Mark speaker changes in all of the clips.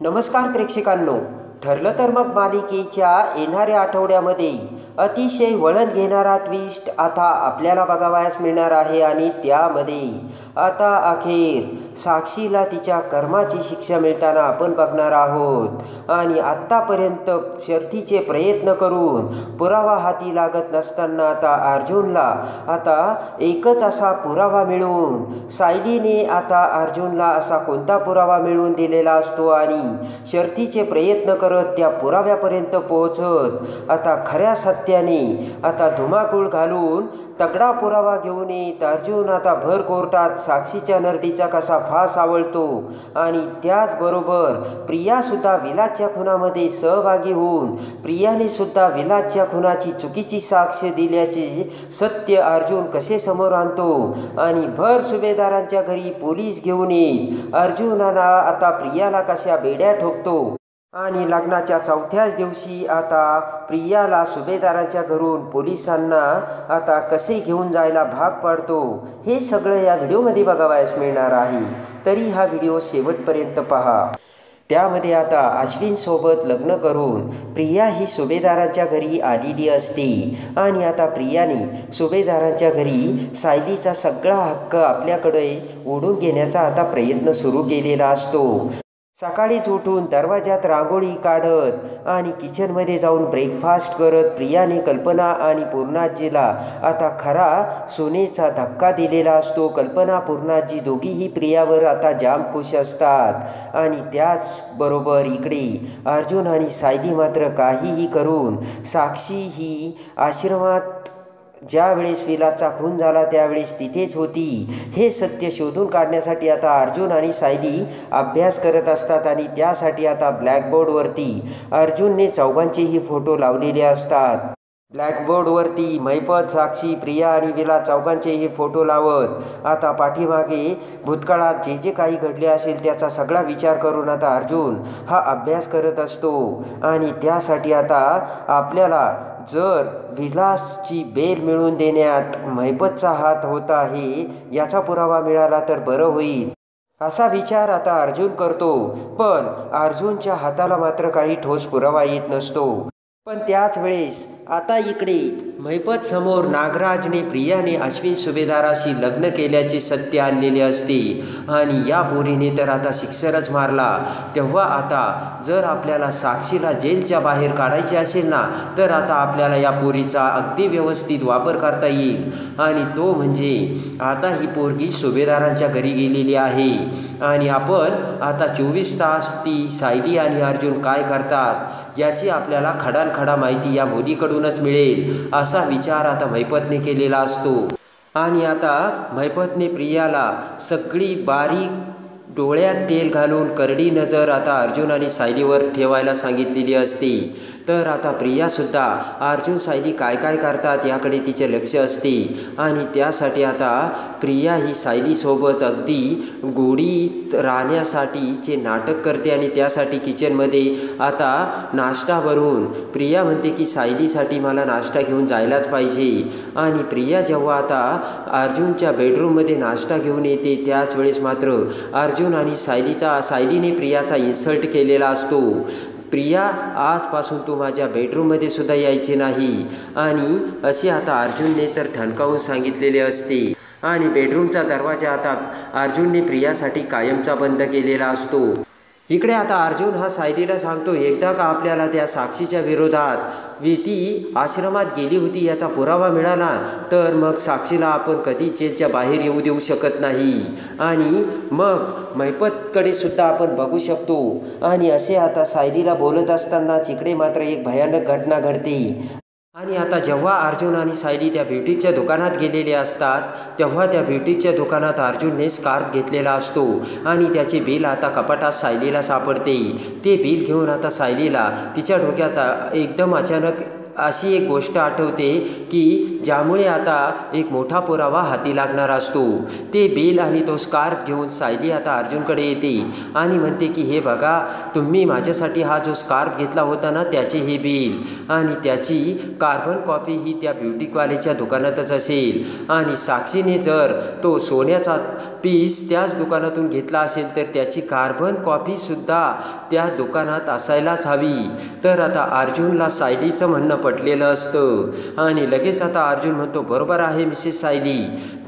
Speaker 1: नमस्कार प्रेक्षकांनो, ठरलं तर मग मालिकेच्या येणाऱ्या आठवड्यामध्ये अतिशय वळण घेणारा ट्विस्ट आता आपल्याला बघावयास मिळणार आहे आणि त्यामध्ये आता अखेर साक्षीला तिच्या कर्माची शिक्षा मिळताना आपण बघणार आहोत। आणि आत्तापर्यंत शर्थीचे प्रयत्न करून पुरावा हाती लागत नसताना आता अर्जुनला आता एकच असा पुरावा मिळून सायलीने आता अर्जुनला असा कोणता पुरावा मिळवून दिलेला असतो आणि शर्थीचे प्रयत्न करत त्या पुराव्यापर्यंत पोहोचत आता खऱ्या सत्याने आता धुमाकूळ घालून तगडा पुरावा घेऊन येत अर्जुन आता भर कोर्टात साक्षीच्या नर्दीचा कसा फास आवळतो आणि त्याचबरोबर प्रियासुद्धा विलासच्या खुनामध्ये सहभागी होऊन प्रियाने सुद्धा विलासच्या खुनाची चुकीची साक्ष दिल्याचे सत्य अर्जुन कसे समोर आणतो आणि भर सुभेदारांच्या घरी पोलीस घेऊन येत अर्जुनाला आता प्रियाला कशा बेड्या ठोकतो आणि लग्नाच्या चौथ्याच दिवशी आता प्रियाला सुभेदारांच्या घरून पोलिसांना आता कसे घेऊन जायला भाग पाडतो, हे सगळं या व्हिडिओमध्ये बघावयास मिळणार आहे। तरी हा व्हिडिओ शेवटपर्यंत पहा। त्यामध्ये आता अश्विनसोबत लग्न करून प्रिया ही सुभेदारांच्या घरी आलेली असते आणि आता प्रियाने सुभेदारांच्या घरी सायलीचा सगळा हक्क आपल्याकडे ओढून घेण्याचा आता प्रयत्न सुरू केलेला असतो। सकाळीच उठून दरवाजात रांगोळी काढत आणि किचनमध्ये जाऊन ब्रेकफास्ट करत प्रियाने कल्पना आणि पूर्णाजीला आता खरा सोनेचा धक्का दिलेला असतो। कल्पना पूर्णाजी दोघीही प्रियावर आता जाम खुश असतात आणि त्याचबरोबर इकडे अर्जुन आणि सायली मात्र काहीही करून साक्षी ही आश्रमात ज्या वेळेस विलासचा खून झाला त्यावेळेस तिथेच होती हे सत्य शोधून काढण्यासाठी आता अर्जुन आणि सायली अभ्यास करत असतात आणि त्यासाठी आता ब्लॅकबोर्डवरती अर्जुनने चौघांचेही फोटो लावलेले असतात। ब्लॅकबोर्डवरती महिपत, साक्षी, प्रिया आणि विलास चौघांचेही फोटो लावत आता पाठीमागे भूतकाळात जे जे काही घडले असेल त्याचा सगळा विचार करून आता अर्जुन हा अभ्यास करत असतो आणि त्यासाठी आता आपल्याला जर विलासची बेल मिळवून देण्यात महिपतचा हात होता आहे याचा पुरावा मिळाला तर बरं होईल असा विचार आता अर्जुन करतो, पण अर्जुनच्या हाताला मात्र काही ठोस पुरावा येत नसतो। पण त्याच वेळेस आता इकडे महिपत समोर नागराजने प्रियाने अश्विन सुभेदाराशी लग्न केल्याचे सत्य आणलेले असते आणि या पोरीने तर आता शिक्षरच मारला। तेव्हा आता जर आपल्याला साक्षीला जेलच्या बाहेर काढायचे असेल ना तर आता आपल्याला या पोरीचा अगदी व्यवस्थित वापर करता येईल आणि तो म्हणजे आता ही पोरगी सुभेदारांच्या घरी गेलेली आहे आणि आपण आता 24 तास ती सायली आणि अर्जुन काय करतात याची आपल्याला खडानखडा माहिती या मुलीकडूनच मिळेल असा विचार आता महिपतने केलेला असतो। आणि आता महिपतने प्रियाला सगळी बारीक डोळ्यात तेल घालून करडी नजर आता अर्जुन आणि सायलीवर ठेवायला सांगितलेली असते। तर आता प्रियासुद्धा अर्जुन सायली काय काय करतात याकडे तिचे लक्ष असते आणि त्यासाठी आता प्रिया ही सायलीसोबत अगदी गोडीत राहण्यासाठीचे नाटक करते आणि त्यासाठी किचनमध्ये आता नाश्ता बनवून प्रिया म्हणते की सायलीसाठी मला नाश्ता घेऊन जायलाच पाहिजे आणि प्रिया जेव्हा आता अर्जुनच्या बेडरूममध्ये नाश्ता घेऊन येते त्याच वेळेस मात्र अर्जुन आणि सायलीने प्रियाचा इन्सल्ट केलेला असतो। प्रिया, आजपासून तू माझ्या बेडरूममध्ये सुद्धा यायचे नाही आणि असे आता अर्जुनने तर ठणकावून सांगितलेले असते आणि बेडरूमचा दरवाजा आता अर्जुनने प्रियासाठी कायमचा बंद केलेला असतो। इकडे आता अर्जुन हा सायलीला सांगतो, एकदा का आपल्याला त्या साक्षीच्या विरोधात ती आश्रमात गेली होती याचा पुरावा मिळाला तर मग साक्षीला आपण कधीच जेलच्या बाहेर येऊ देऊ शकत नाही आणि मग महिपतकडे सुद्धा आपण बघू शकतो। आणि असे आता सायलीला बोलत असतानाच इकडे मात्र एक भयानक घटना घडते आणि आता जेव्हा अर्जुन आणि सायली त्या ब्युटीच्या दुकानात गेलेले असतात तेव्हा त्या ब्युटीच्या दुकानात अर्जुनने स्कार्फ घेतलेला असतो आणि त्याचे बिल आता कपाटात सायलीला सापडते। ते बिल घेऊन आता सायलीला तिच्या डोक्यात एकदम अचानक अशी एक गोष्ट आठवते की ज्यामुळे आता एक मोठा पुरावा हाती लागणार असतो। ते बिल आणि तो स्कार्फ घेऊन सायली आता अर्जुनकडे येते आणि म्हणते की हे बघा, तुम्ही माझ्यासाठी हा जो स्कार्फ घेतला होता ना त्याचे हे बिल आणि त्याची कार्बन कॉपी ही त्या ब्युटी कॉलेजच्या दुकानातच असेल आणि साक्षीने जर तो सोन्याचा पीस त्याच दुकानातून घेतला असेल तर त्याची कार्बन कॉपीसुद्धा त्या दुकानात असायलाच हवी. तर आता अर्जुनला सायलीचं म्हणणं पटलेलं असतं आणि लगेच आता अर्जुन म्हणतो, बरोबर आहे मिसेस सायली,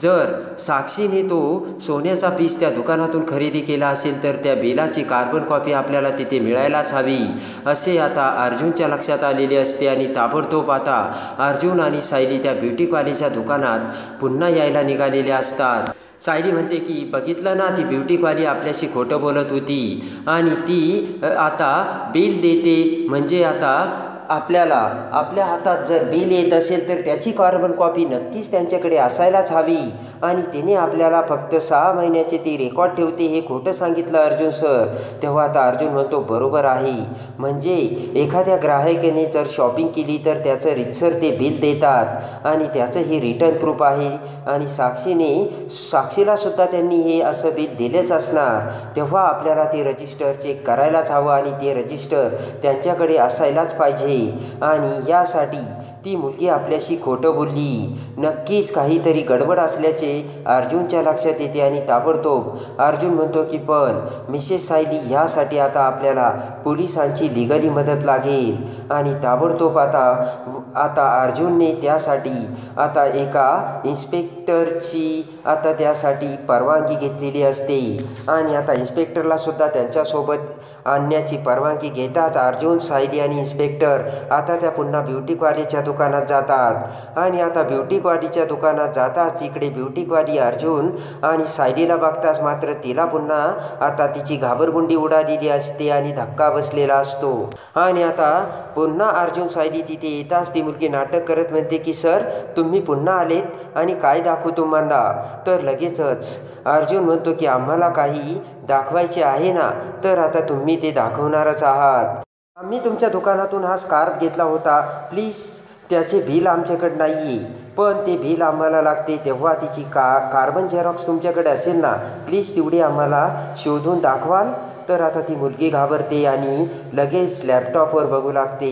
Speaker 1: जर साक्षीने तो सोन्याचा पीस त्या दुकानातून खरेदी केला असेल तर त्या बिलाची कार्बन कॉपी आपल्याला तिथे मिळायलाच हवी असे आता अर्जुनच्या लक्षात आलेले असते. आणि ताबडतोब आता अर्जुन आणि सायली त्या ब्युटीकॉलेजच्या दुकानात पुन्हा यायला निघालेले असतात. सायली म्हणते की बघितलं ना, ती ब्युटीकॉली आपल्याशी खोटं बोलत होती आणि ती आता बिल देते, म्हणजे आता आपल्याला आपल्या हातात जर बिल येत असेल तर त्याची कार्बन कॉपी नक्कीच त्यांच्याकडे असायलाच हवी आणि तिने आपल्याला फक्त 6 महिन्याचे ती रेकॉर्ड ठेवते हे खोटं सांगितलं अर्जुन सर. तेव्हा आता अर्जुन म्हणतो, बरोबर आहे, म्हणजे एखाद्या ग्राहकाने जर शॉपिंग केली तर त्याचं रीतसर ते बिल देतात आणि त्याचं हे रिटर्न प्रूफ आहे आणि साक्षीलासुद्धा त्यांनी हे असं बिल दिलेच असणार. तेव्हा आपल्याला ते रजिस्टर चेक करायलाच हवं आणि ते रजिस्टर त्यांच्याकडे असायलाच पाहिजे आणि यासाठी ती मुलगी आपल्याशी खोटं बोलली. नक्कीच काहीतरी गडबड असल्याचे अर्जुनच्या लक्षात येते आणि ताबडतोब अर्जुन म्हणतो की पण मिसेस सायली, ह्यासाठी आता आपल्याला पोलिसांची लिगली मदत लागेल आणि ताबडतोब आता अर्जुनने त्यासाठी आता एका इन्स्पेक्टरची आता त्यासाठी परवानगी घेतलेली असते आणि आता इन्स्पेक्टरलासुद्धा त्यांच्यासोबत आणण्याची परवानगी घेताच अर्जुन, सायली आणि इन्स्पेक्टर आता त्या पुन्हा ब्युटीकॉलेजच्या दुकानात जातात आणि आता ब्युटीकॉलीच्या दुकानात जाताच इकडे ब्युटीकॉली अर्जुन आणि सायलीला बघताच मात्र तिला पुन्हा आता तिची घाबरगुंडी उडालेली असते आणि धक्का बसलेला असतो आणि आता पुन्हा अर्जुन सायली तिथे येताच ती मुलगी नाटक करत म्हणते की सर, तुम्ही पुन्हा आलेत आणि काय दाखवू तुम्हाला. तर लगेचच अर्जुन म्हणतो की आम्हाला काही दाखवायचे आहे ना, तर आता तुम्ही ते दाखवणारच आहात. आम्ही तुमच्या दुकानातून हा स्कार्फ घेतला होता, प्लीज त्याचे बिल आमच्याकडे नाही आहे, पण ते बिल आम्हाला लागते. तेव्हा तिची कार्बन झेरॉक्स तुमच्याकडे असेल ना, प्लीज तेवढी आम्हाला शोधून दाखवाल. तर आता ती मुलगी घाबरते आणि लगेच लॅपटॉपवर बघू लागते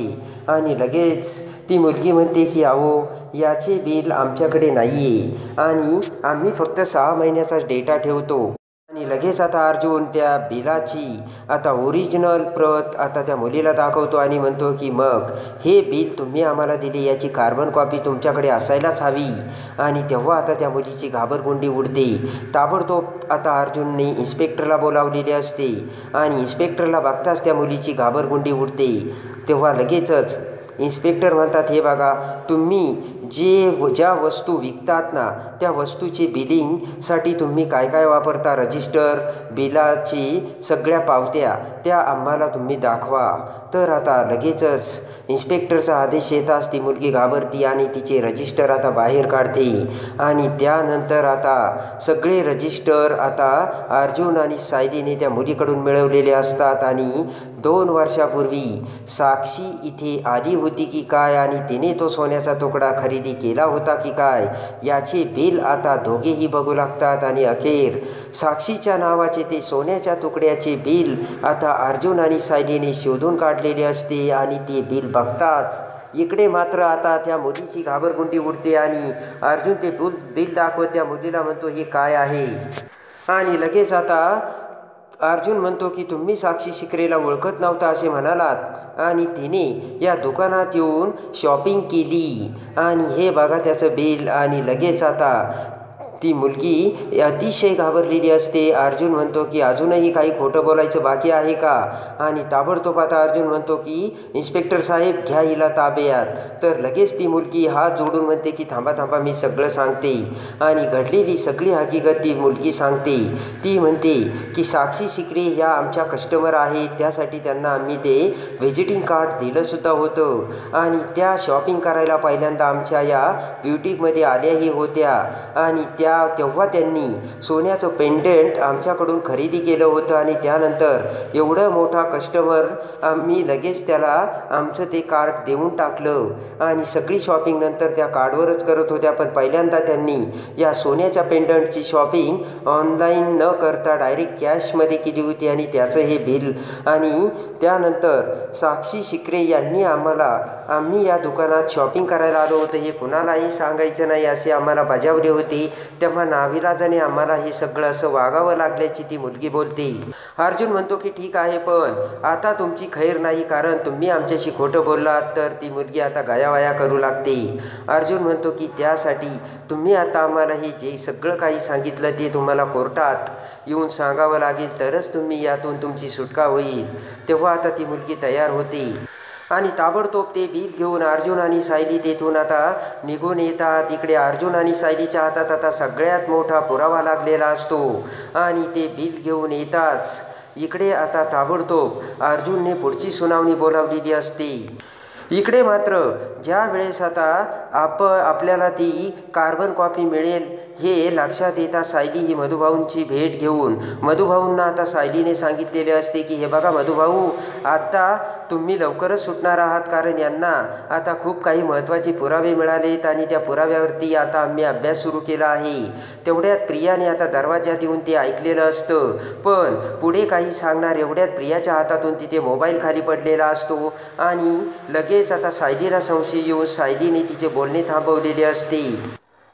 Speaker 1: आणि लगेच ती मुलगी म्हणते की अहो, याचे बिल आमच्याकडे नाही आहे आणि आम्ही फक्त 6 महिन्याचा डेटा ठेवतो. आणि लगेच आता अर्जुन त्या बिलाची आता ओरिजिनल प्रत आता त्या मुलीला दाखवतो आणि म्हणतो की मग हे बिल तुम्ही आम्हाला दिले, याची कार्बन कॉपी तुमच्याकडे असायलाच हवी. आणि तेव्हा आता त्या मुलीची घाबरगुंडी उडते. ताबडतोब आता अर्जुनने इन्स्पेक्टरला बोलावलेले असते आणि इन्स्पेक्टरला बघताच त्या मुलीची घाबरगुंडी उडते. तेव्हा लगेचच इन्स्पेक्टर म्हणतात, हे बघा, तुम्ही ज्या वस्तू विकतात ना, त्या वस्तूची बिलिंगसाठी तुम्ही काय काय वापरता, रजिस्टर, बिलाची सगळ्या पावत्या त्या आम्हाला तुम्ही दाखवा. तर आता लगेचच इन्स्पेक्टरचा आदेश येताच ती मुलगी घाबरती आणि तिचे रजिस्टर आता बाहेर काढते आणि त्यानंतर आता सगळे रजिस्टर आता अर्जुन आणि सायलीने त्या मुलीकडून मिळवलेले असतात आणि 2 वर्षापूर्वी साक्षी इथे आली होती की काय आणि तिने तो सोन्याचा तुकडा खरेदी केला होता की काय याचे बिल आता दोघेही बघू लागतात आणि अखेर साक्षीच्या नावाचे ते सोन्याच्या तुकड्याचे बिल आता अर्जुन आणि सायलीने शोधून काढलेले असते आणि ते बिल बघताच इकडे मात्र आता त्या मुलीची घाबरगुंडी उडते आणि अर्जुन ते बिल दाखवत त्या मुलीला म्हणतो, हे काय आहे. आणि लगेच आता अर्जुन म्हणतो की तुम्ही साक्षी शिकरेला ओळखत नव्हता असे म्हणालात आणि तिने या दुकानात येऊन शॉपिंग केली आणि हे बघा त्याचं बिल. आणि लगेच आता ती मुलगी अतिशय घाबरलेली असते. अर्जुन म्हणतो की अजूनही काही खोटं बोलायचं बाकी आहे का. आणि ताबडतोब आता अर्जुन म्हणतो की इन्स्पेक्टर साहेब, घ्या हिला ताब्यात. तर लगेच ती मुलगी हात जोडून म्हणते की थांबा थांबा, मी सगळं सांगते. आणि घडलेली सगळी हकीकत ती मुलगी सांगते. ती म्हणते की साक्षी शिकरे ह्या आमच्या कस्टमर आहेत, त्यासाठी त्यांना आम्ही ते व्हिजिटिंग कार्ड दिलंसुद्धा होतं आणि त्या शॉपिंग करायला पहिल्यांदा आमच्या या ब्युटीकमध्ये आल्याही होत्या आणि तेव्हा त्यांनी सोन्याचं पेंडंट आमच्याकडून खरेदी केलं होतं आणि त्यानंतर एवढं मोठा कस्टमर आम्ही लगेच त्याला आमचं ते कार्ड देऊन टाकलं आणि सगळी शॉपिंग नंतर त्या कार्डवरच करत होत्या. पण पहिल्यांदा त्यांनी या सोन्याच्या पेंडंटची शॉपिंग ऑनलाईन न करता डायरेक्ट कॅशमध्ये केली होती आणि त्याचं हे बिल. आणि त्यानंतर साक्षी शिकरे यांनी आम्ही या दुकानात शॉपिंग करायला आलो होतो हे कुणालाही सांगायचं नाही असे आम्हाला बजावले होते. तेव्हा नाविलाजाने आम्हाला हे सगळं असं वागावं लागल्याची ती मुलगी बोलते. अर्जुन म्हणतो की ठीक आहे, पण आता तुमची खैर नाही, कारण तुम्ही आमच्याशी खोटं बोललात. तर ती मुलगी आता गयावया करू लागते. अर्जुन म्हणतो की त्यासाठी तुम्ही आता आम्हाला हे जे सगळं काही सांगितलं ते तुम्हाला कोर्टात येऊन सांगावं लागेल, तरच तुम्ही यातून तुमची सुटका होईल. तेव्हा आता ती मुलगी तयार होते आणि ताबडतोब ते बिल घेऊन अर्जुन आणि सायली तेथून आता निघून येतात. इकडे अर्जुन आणि सायलीच्या हातात आता सगळ्यात मोठा पुरावा लागलेला असतो आणि ते बिल घेऊन येताच इकडे आता ताबडतोब अर्जुनने पुढची सुनावणी बोलावलेली असते. इकडे मात्र ज्या वेळेस आता आपल्याला ती कार्बन कॉपी मिळेल हे लक्षात येता सायली ही मधुभाऊंची भेट घेऊन मधुभाऊंना आता सायलीने सांगितलेले असते की हे बघा मधुभाऊ, आता तुम्ही लवकरच सुटणार आहात, कारण यांना आता खूप काही महत्त्वाचे पुरावे मिळालेत आणि त्या पुराव्यावरती आता आम्ही अभ्यास सुरू केला आहे. तेवढ्यात प्रियाने आता दरवाज्यात येऊन ते ऐकलेलं असतं, पण पुढे काही सांगणार एवढ्यात प्रियाच्या हातातून तिथे मोबाईल खाली पडलेला असतो आणि लगेच आता सायलीला संशय येऊन सायलीने तिचे बोलणे थांबवलेले असते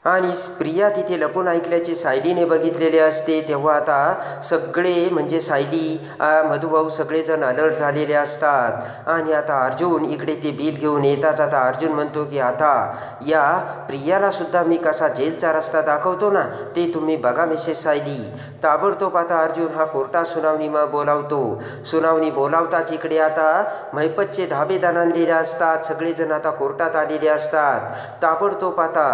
Speaker 1: आणि प्रिया तिथे लपून ऐकल्याचे सायलीने बघितलेले असते. तेव्हा आता सगळे म्हणजे सायली मधुभाऊ सगळेजण अलर्ट झालेले असतात आणि आता अर्जुन इकडे ते बिल घेऊन येताच आता अर्जुन म्हणतो की आता या प्रियालासुद्धा मी कसा जेलचा रस्ता दाखवतो ना, ते तुम्ही बघा मिसेस सायली. ताबडतोब आता अर्जुन हा कोर्टात सुनावणी बोलावतो. सुनावणी बोलावताच इकडे आता महिपतचे धाबेदार आणलेले असतात, सगळेजण आता कोर्टात आलेले असतात. ताबडतोब आता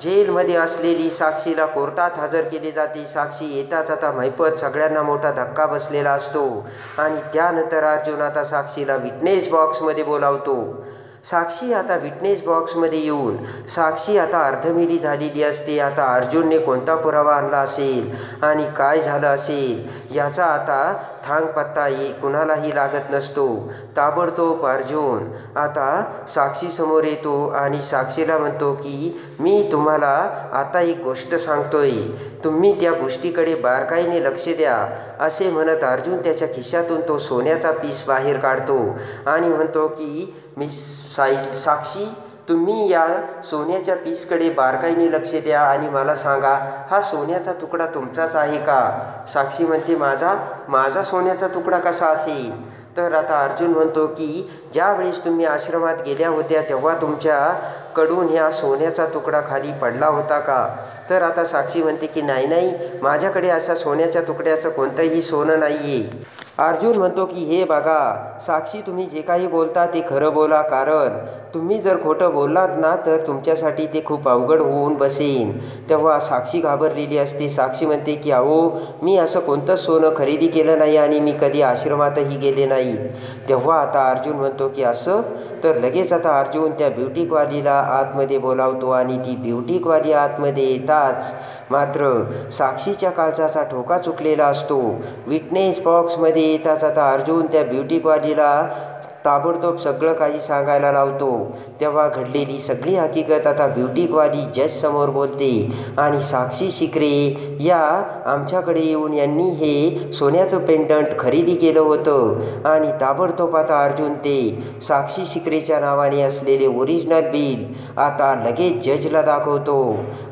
Speaker 1: जेलमध्ये असलेली साक्षीला कोर्टात हजर केले जाते. साक्षी येताच आता महिपत सगळ्यांना मोठा धक्का बसलेला असतो आणि त्यानंतर अर्जुन आता साक्षीला विटनेस बॉक्समध्ये बोलावतो. साक्षी आता विटनेस बॉक्समध्ये येऊन साक्षी आता अर्धमेली झालेली असते. आता अर्जुनने कोणता पुरावा आणला असेल आणि काय झालं असेल याचा आता थांगपत्ता कुणालाही लागत नसतो. ताबडतोब अर्जुन आता साक्षीसमोर येतो आणि साक्षीला म्हणतो की मी तुम्हाला आता एक गोष्ट सांगतोय, तुम्ही त्या गोष्टीकडे बारकाईने लक्ष द्या. असे म्हणत अर्जुन त्याच्या खिशातून तो सोन्याचा पीस बाहेर काढतो आणि म्हणतो की साक्षी, तुम्ही या सोन्याच्या पीसकडे बारकाईने लक्ष द्या आणि मला सांगा, हा सोन्याचा तुकडा तुमचाच आहे का? साक्षी म्हणते माझा सोन्याचा तुकडा कसा असेल? तर आता अर्जुन म्हणतो की ज्या वेळेस तुम्ही आश्रमात गेल्या होत्या तेव्हा तुमच्याकडून ह्या सोन्याचा तुकडा खाली पडला होता का? तर आता साक्षी म्हणते की नाही, माझ्याकडे असा सोन्याच्या तुकड्याचं कोणतंही सोनं नाही आहे. अर्जुन म्हणतो की हे बघा साक्षी, तुम्ही जे काही बोलता ते खरं बोला, कारण तुम्ही जर खोटं बोललात ना तर तुमच्यासाठी ते खूप अवघड होऊन बसेन. तेव्हा साक्षी घाबरलेली असते. साक्षी म्हणते की अहो, मी असं कोणतंच सोनं खरेदी केलं नाही आणि मी कधी आश्रमातही गेले नाही. तेव्हा आता अर्जुन म्हणतो की असं? तर लगेच आता अर्जुन त्या ब्युटिकवालीला आतमध्ये बोलावतो आणि ती ब्युटिकवाली आतमध्ये येताच मात्र साक्षीच्या काळजाचा ठोका चुकलेला असतो. विटनेस बॉक्समध्ये येताच आता अर्जुन त्या ब्युटिकवालीला ताबडतोब सगळं काही सांगायला लावतो. तेव्हा घडलेली सगळी हकीकत आता ब्युटिकवाली जजसमोर बोलते आणि साक्षी शिकरे या आमच्याकडे येऊन यांनी हे सोन्याचं पेंडंट खरेदी केलं होतं आणि ताबडतोब आता अर्जुन ते साक्षी शिकरेच्या नावाने असलेले ओरिजिनल बिल आता लगेच जजला दाखवतो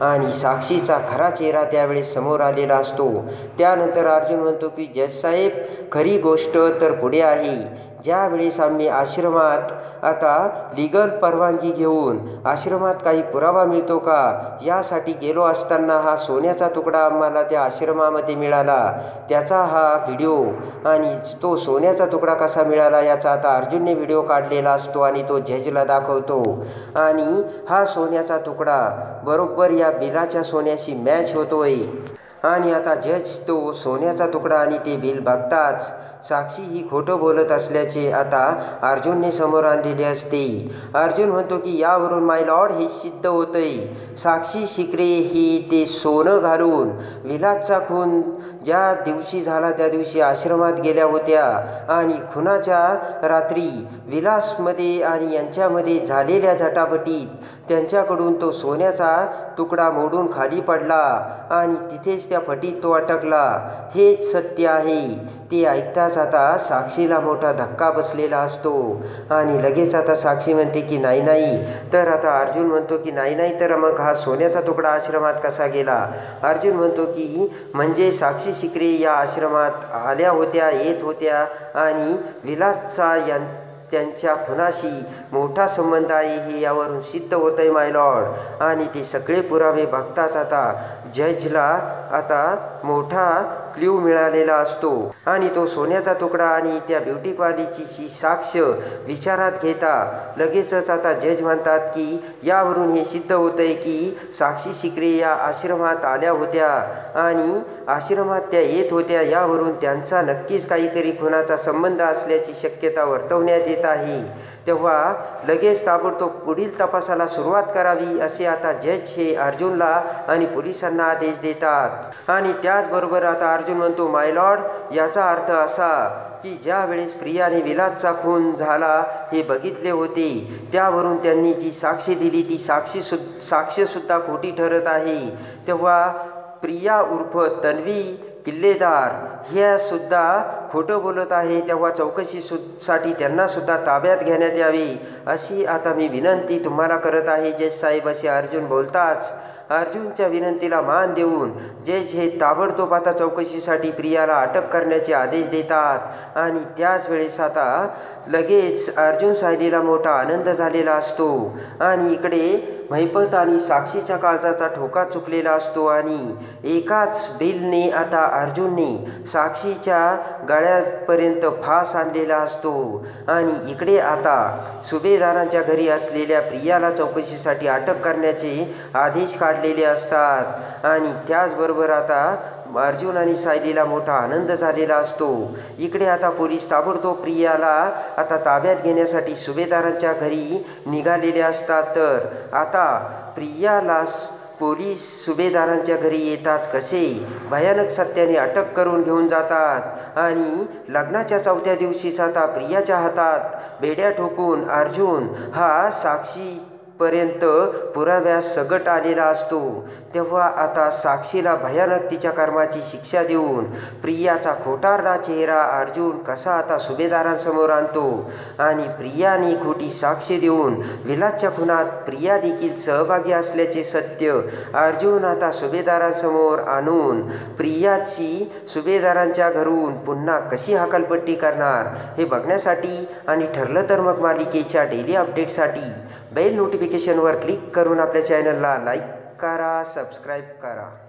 Speaker 1: आणि साक्षीचा खरा चेहरा त्यावेळेस समोर आलेला असतो. त्यानंतर अर्जुन म्हणतो की जज साहेब, खरी गोष्ट तर पुढे आहे. ज्या वेळेस आम्ही आश्रमात आता लीगल परवानगी घेऊन आश्रमात काही पुरावा मिळतो का यासाठी गेलो असताना हा सोन्याचा तुकडा आम्हाला त्या आश्रमामध्ये मिळाला, त्याचा हा व्हिडिओ आणि तो सोन्याचा तुकडा कसा मिळाला याचा आता अर्जुनने व्हिडिओ काढलेला असतो आणि तो जजला दाखवतो आणि हा सोन्याचा तुकडा बरोबर या बिलाच्या सोन्याशी मॅच होतोय. आणि आता जज तो सोन्याचा तुकडा आणि ते बिल बघताच साक्षी ही खोटं बोलत असल्याचे आता अर्जुनने समोर आणलेले असते. अर्जुन म्हणतो की यावरून माय लॉर्ड हे सिद्ध होतंय, साक्षी शिकरे ही ते सोनं घालून विलासचा खून ज्या दिवशी झाला त्या दिवशी आश्रमात गेल्या होत्या आणि खुनाच्या रात्री विलासमध्ये आणि यांच्यामध्ये झालेल्या झटापटीत त्यांच्याकडून तो सोन्याचा तुकडा मोडून खाली पडला आणि तिथेच त्या फटीत तो अटकला, हेच सत्य आहे. ते ऐकताच आता साक्षीला मोठा धक्का बसलेला असतो आणि लगेच आता साक्षी म्हणते की नाही नाही. तर आता अर्जुन म्हणतो की नाही नाही, तर मग हा सोन्याचा तुकडा आश्रमात कसा गेला? अर्जुन म्हणतो की म्हणजे साक्षी शिकरे या आश्रमात आल्या होत्या, येत होत्या आणि विलासचा त्यांच्या खुनाशी मोठा संबंध आहे हे यावरून सिद्ध होत आहे माय लॉर्ड. आणि ते सगळे पुरावे बघताच आता जजला आता मोठा क्ल्यू मिळालेला असतो आणि तो सोन्याचा तुकडा आणि त्या ब्युटी क्वालिटीची साक्ष विचारात घेता लगेचच आता जज म्हणतात की यावरून हे सिद्ध होतं आहे की साक्षी शिकरे या आश्रमात आल्या होत्या आणि आश्रमात त्या येत होत्या. यावरून त्यांचा नक्कीच काहीतरी खुनाचा संबंध असल्याची शक्यता वर्तवण्यात येत आहे. तेव्हा लगेच ताबडतोब पुढील तपासाला सुरुवात करावी असे आता जज हे अर्जुनला आणि पोलिसांना आदेश देतात. आणि त्याचबरोबर आता अर्जुन म्हणतो माय लॉर्ड, याचा अर्थ असा की ज्या वेळेस प्रियाने विलासचा खून झाला हे बघितले होते, त्यावरून त्यांनी जी साक्षी दिली ती साक्षीसुद्धा खोटी ठरत आहे. तेव्हा प्रिया उर्फ तन्वी किल्लेदार ह्या सुद्धा खोटं बोलत आहे. तेव्हा चौकशीसाठी त्यांनासुद्धा ताब्यात घेण्यात यावे अशी आता मी विनंती तुम्हाला करत आहे जज साहेब, असे अर्जुन बोलताच अर्जुनच्या विनंतीला मान देऊन जज हे ताबडतोब आता चौकशीसाठी प्रियाला अटक करण्याचे आदेश देतात. आणि त्याच वेळेस आता लगेच अर्जुन सायलीला मोठा आनंद झालेला असतो आणि इकडे महिपत आणि साक्षीच्या काळजाचा ठोका चुकलेला असतो आणि एकाच बिलने आता अर्जुनने साक्षीच्या गळ्यापर्यंत फास आणलेला असतो. आणि इकडे आता सुभेदारांच्या घरी असलेल्या प्रियाला चौकशीसाठी अटक करण्याचे आदेश काढलेले असतात. आणि त्याचबरोबर आता अर्जुन आणि सायलीला मोठा आनंद झालेला असतो. इकडे आता पोलीस ताबडतोब प्रियाला आता ताब्यात घेण्यासाठी सुभेदारांच्या घरी निघालेले असतात. तर आता प्रियाला पोलीस सुभेदारांच्या घरी येताच कसे भयानक सत्याने अटक करून घेऊन जातात आणि लग्नाच्या 4थ्या दिवशीच आता प्रियाच्या हातात बेड्या ठोकून अर्जुन हा साक्षीपर्यंत पुराव्यास सकट आलेला असतो. तेव्हा आता साक्षीला भयानक तिच्या कर्माची शिक्षा देऊन प्रियाचा खोटारडा चेहरा अर्जुन कसा आता सुभेदारांसमोर आणतो आणि प्रियाने खोटी साक्ष देऊन विलासच्या खुनात प्रिया देखील सहभागी असल्याचे सत्य अर्जुन आता सुभेदारांसमोर आणून प्रियाची सुभेदारांच्या घरून पुन्हा कशी हकालपट्टी करणार हे बघण्यासाठी आणि ठरलं तर मग मालिकेच्या डेली अपडेटसाठी बेल नोटिफिकेशनवर क्लिक करून आपल्या चॅनलला लाईक करा, सबस्क्राईब करा.